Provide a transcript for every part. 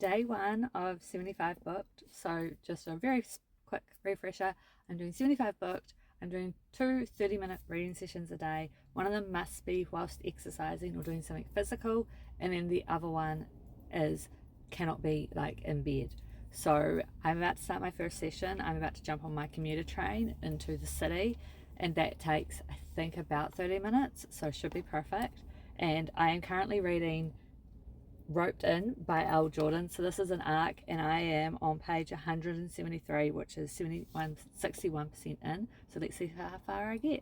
day 1 of 75 booked. So just a very quick refresher. I'm doing 75 booked. I'm doing 2 30-minute reading sessions a day. One of them must be whilst exercising or doing something physical, and then the other one cannot be like in bed. So I'm about to start my first session. I'm about to jump on my commuter train into the city, and that takes, I think, about 30 minutes, so it should be perfect. And I am currently reading Roped In by Elle Jordan. So this is an ARC, and I am on page 173, which is 61% in. So let's see how far I get.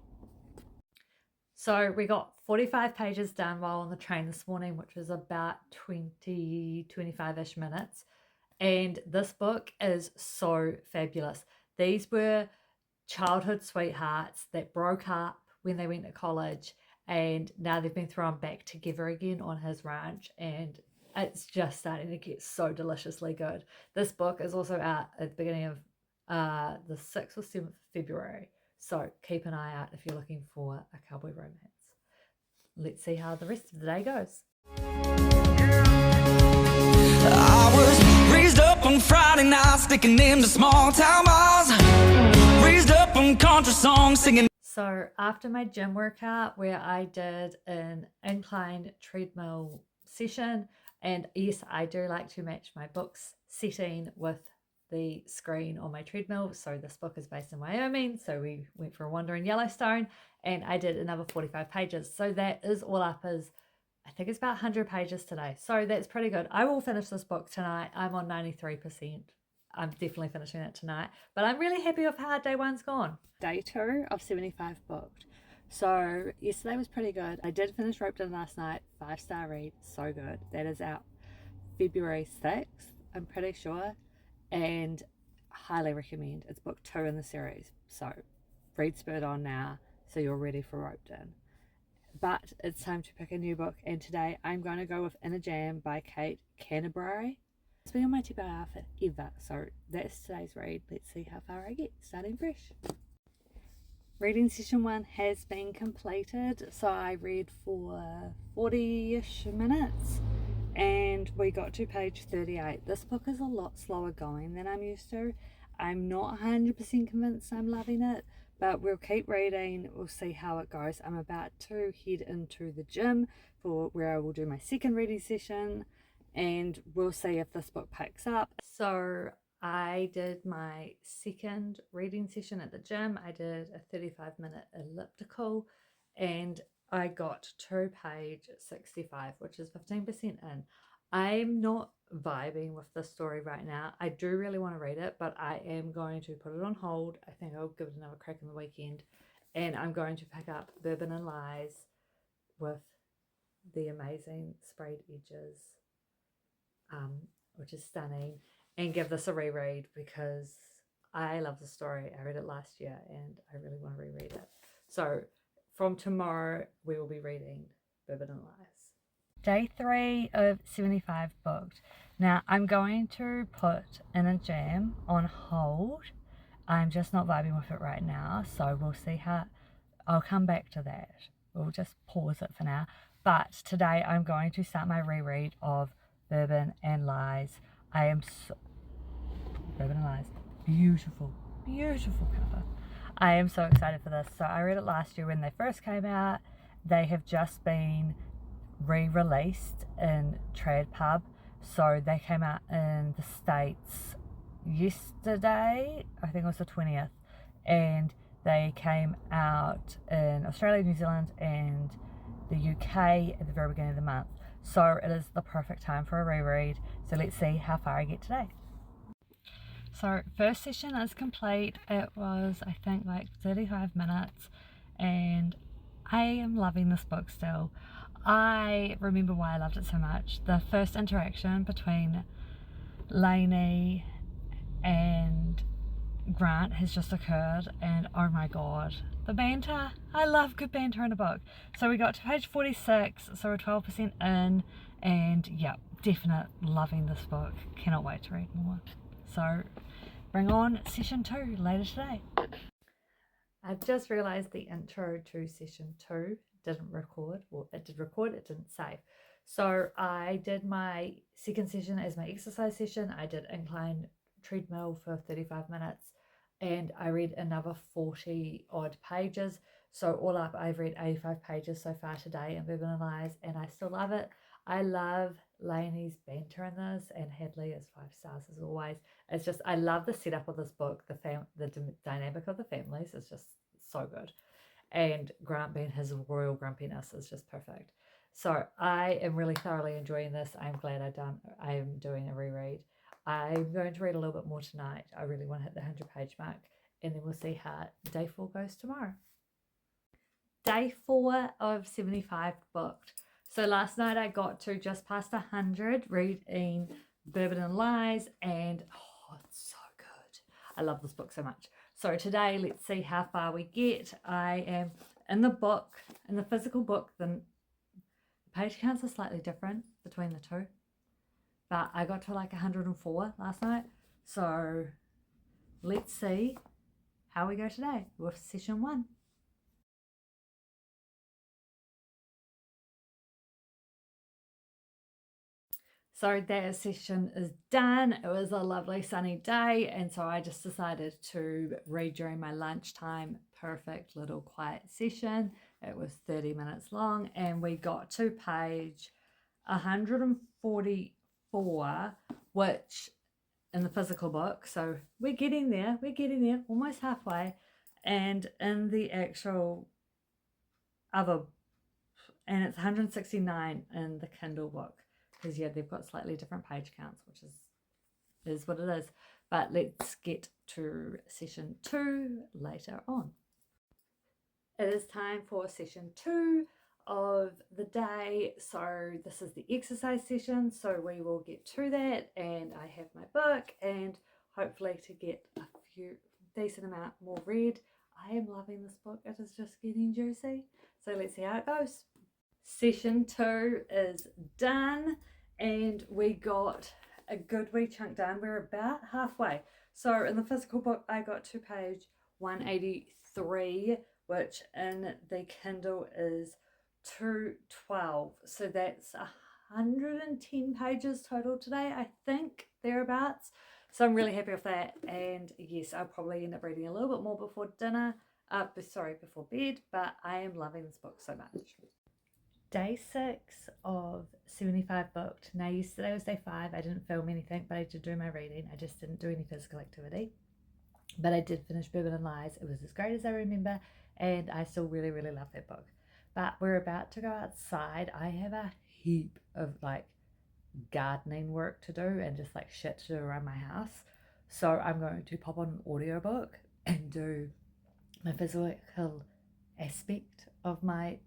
So we got 45 pages done while on the train this morning, which was about 25-ish minutes. And this book is so fabulous. These were childhood sweethearts that broke up when they went to college, and now they've been thrown back together again on his ranch, and it's just starting to get so deliciously good. This book is also out at the beginning of the 6th or 7th of February, so keep an eye out if you're looking for a cowboy romance. Let's see how the rest of the day goes. I was raised up on Friday night, sticking into small town bars. Raised up on country songs, singing. So after my gym workout, where I did an incline treadmill session, and yes, I do like to match my book's setting with the screen on my treadmill. So this book is based in Wyoming, so we went for a wander in Yellowstone, and I did another 45 pages. So that is all up as, I think it's about 100 pages today. So that's pretty good. I will finish this book tonight. I'm on 93%. I'm definitely finishing it tonight, but I'm really happy with how day 1's gone. Day 2 of 75 booked. So yesterday was pretty good. I did finish Roped In last night. 5-star read, so good. That is out February 6th, I'm pretty sure, and highly recommend. It's book 2 in the series, so read Spurred On now so you're ready for Roped In. But it's time to pick a new book, and today I'm going to go with In a Jam by Kate Canterbury. It's been on my TBR forever, so that's today's read. Let's see how far I get, starting fresh. Reading session 1 has been completed, so I read for 40-ish minutes, and we got to page 38. This book is a lot slower going than I'm used to. I'm not 100% convinced I'm loving it, but we'll keep reading. We'll see how it goes. I'm about to head into the gym for where I will do my second reading session, and we'll see if this book picks up. So I did my second reading session at the gym. I did a 35-minute elliptical, and I got to page 65, which is 15% in. I'm not vibing with this story right now. I do really want to read it, but I am going to put it on hold. I think I'll give it another crack in the weekend, and I'm going to pick up Bourbon and Lies with the amazing sprayed edges, which is stunning, and give this a reread because I love the story. I read it last year and I really want to reread it. So from tomorrow we will be reading Bourbon and Lies. Day 3 of 75 booked. Now I'm going to put In a Jam on hold. I'm just not vibing with it right now, so we'll see how. I'll come back to that. We'll just pause it for now. But today I'm going to start my reread of Bourbon and Lies. Bourbon and Lies, beautiful cover. I am so excited for this. So I read it last year when they first came out. They have just been re-released in Trad Pub, so they came out in the States yesterday, I think it was the 20th, and they came out in Australia, New Zealand and the UK at the very beginning of the month. So it is the perfect time for a reread. So let's see how far I get today. So first session is complete. It was, I think, like 35 minutes, and I am loving this book still. I remember why I loved it so much. The first interaction between Lainey and Grant has just occurred, and oh my god, the banter. I love good banter in a book. So we got to page 46, so we're 12% in, and yeah, definite loving this book. Cannot wait to read more. So bring on session 2 later today. I've just realised the intro to session 2 didn't record. Well, it did record, it didn't save. So I did my second session as my exercise session. I did incline treadmill for 35 minutes and I read another 40 odd pages. So all up, I've read 85 pages so far today in Bourbon and Lies, and I still love it. I love Lainey's banter in this, and Hadley is 5 stars as always. It's just, I love the setup of this book. The dynamic of the families is just so good. And Grant being his royal grumpiness is just perfect. So I am really thoroughly enjoying this. I'm glad I am doing a reread. I'm going to read a little bit more tonight. I really want to hit the 100-page mark, and then we'll see how day 4 goes tomorrow. Day 4 of 75 booked. So last night I got to just past 100 reading Bourbon and Lies, and oh, it's so good. I love this book so much. So today, let's see how far we get. I am in the book, in the physical book, the page counts are slightly different between the two, but I got to like 104 last night. So let's see how we go today with session 1. So that session is done. It was a lovely sunny day, and so I just decided to read during my lunchtime. Perfect little quiet session. It was 30 minutes long, and we got to page 144, which in the physical book, so we're getting there, almost halfway. And in the actual other, and it's 169 in the Kindle book. Because yeah, they've got slightly different page counts, which is what it is. But let's get to session 2 later on. It is time for session 2 of the day. So this is the exercise session. So we will get to that, and I have my book, and hopefully to get a few decent amount more read. I am loving this book. It is just getting juicy. So let's see how it goes. Session 2 is done, and we got a good wee chunk done. We're about halfway. So in the physical book, I got to page 183, which in the Kindle is 212. So that's 110 pages total today, I think, thereabouts. So I'm really happy with that. And yes, I'll probably end up reading a little bit more before dinner. Before bed, but I am loving this book so much. Day 6 of 75 booked. Now yesterday was day 5. I didn't film anything, but I did do my reading. I just didn't do any physical activity. But I did finish Bourbon and Lies. It was as great as I remember, and I still really, really love that book. But we're about to go outside. I have a heap of like gardening work to do and just like shit to do around my house. So I'm going to pop on an audiobook and do my physical aspect of my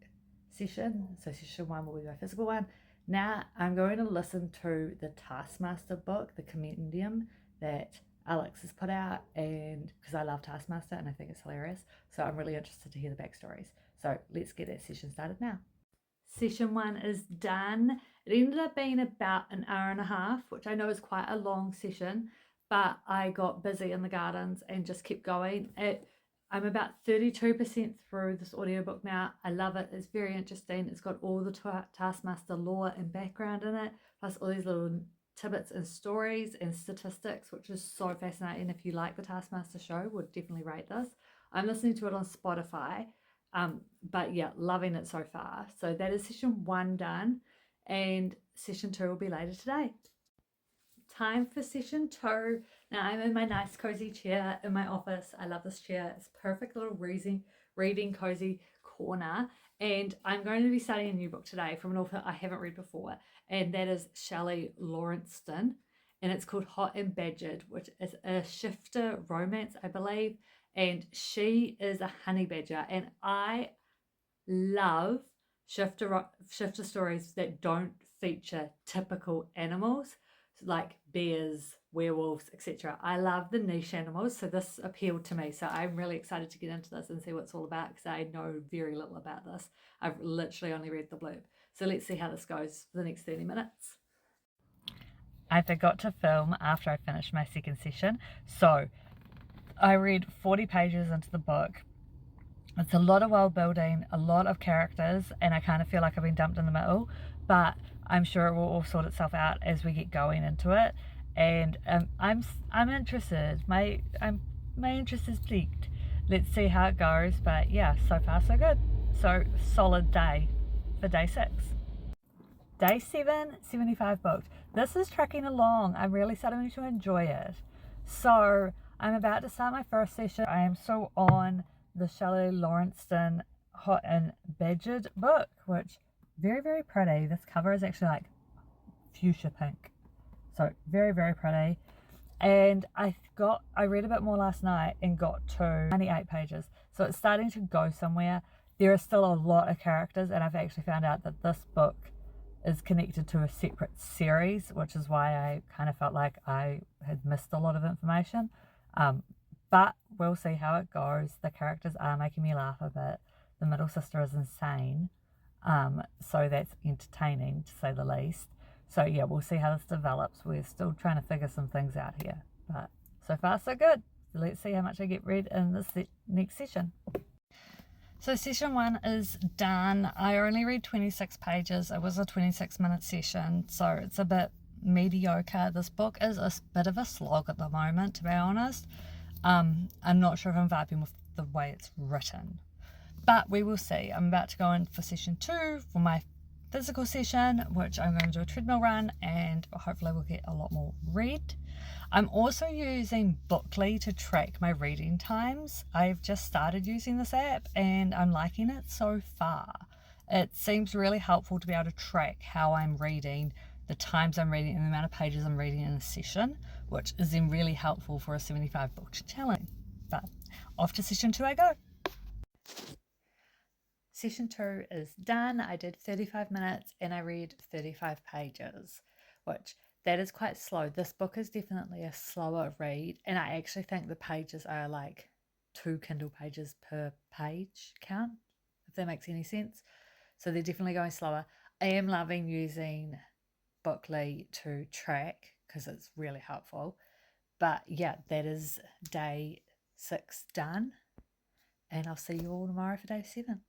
session. So session 1 will be my physical one. Now I'm going to listen to the Taskmaster book, the compendium that Alex has put out, and because I love Taskmaster and I think it's hilarious, so I'm really interested to hear the backstories. So let's get that session started now. Session 1 is done. It ended up being about an hour and a half, which I know is quite a long session, but I got busy in the gardens and just kept going. I'm about 32% through this audiobook now. I love it. It's very interesting. It's got all the Taskmaster lore and background in it, plus all these little tidbits and stories and statistics, which is so fascinating. If you like the Taskmaster show, would definitely rate this. I'm listening to it on Spotify, but yeah, loving it so far. So that is session 1 done, and session 2 will be later today. Time for session 2. Now I'm in my nice cozy chair in my office. I love this chair. It's a perfect little reading cozy corner, and I'm going to be studying a new book today from an author I haven't read before, and that is Shelley Lawrenston, and it's called Hot and Badgered, which is a shifter romance, I believe, and she is a honey badger, and I love shifter stories that don't feature typical animals like bears, werewolves, etc. I love the niche animals, so this appealed to me. So I'm really excited to get into this and see what it's all about, because I know very little about this. I've literally only read the blurb. So let's see how this goes for the next 30 minutes. I forgot to film after I finished my second session, so I read 40 pages into the book. It's a lot of world building, a lot of characters, and I kind of feel like I've been dumped in the middle, but I'm sure it will all sort itself out as we get going into it. And I'm interested. My interest is peaked. Let's see how it goes. But yeah, so far so good. So solid day for day 6. Day 7, 75 booked. This is tracking along. I'm really starting to enjoy it. So I'm about to start my first session. I am so on the Shelley Lawrenston Hot and Badgered book, which very, very pretty. This cover is actually like fuchsia pink. So very, very pretty. And I read a bit more last night and got to 98 pages. So it's starting to go somewhere. There are still a lot of characters, and I've actually found out that this book is connected to a separate series, which is why I kind of felt like I had missed a lot of information. But we'll see how it goes. The characters are making me laugh a bit. The middle sister is insane. So that's entertaining, to say the least. So yeah, we'll see how this develops. We're still trying to figure some things out here. But so far, so good. So let's see how much I get read in this next session. So session 1 is done. I only read 26 pages. It was a 26-minute session, so it's a bit mediocre. This book is a bit of a slog at the moment, to be honest. I'm not sure if I'm vibing with the way it's written, but we will see. I'm about to go in for session 2 for my physical session, which I'm going to do a treadmill run, and hopefully we'll get a lot more read. I'm also using Bookly to track my reading times. I've just started using this app and I'm liking it so far. It seems really helpful to be able to track how I'm reading, the times I'm reading, and the amount of pages I'm reading in a session, which is then really helpful for a 75 book challenge. But off to session 2 I go. Session 2 is done. I did 35 minutes and I read 35 pages, which that is quite slow. This book is definitely a slower read, and I actually think the pages are like 2 Kindle pages per page count, if that makes any sense. So they're definitely going slower. I am loving using Bookly to track because it's really helpful. But yeah, that is day 6 done, and I'll see you all tomorrow for day 7.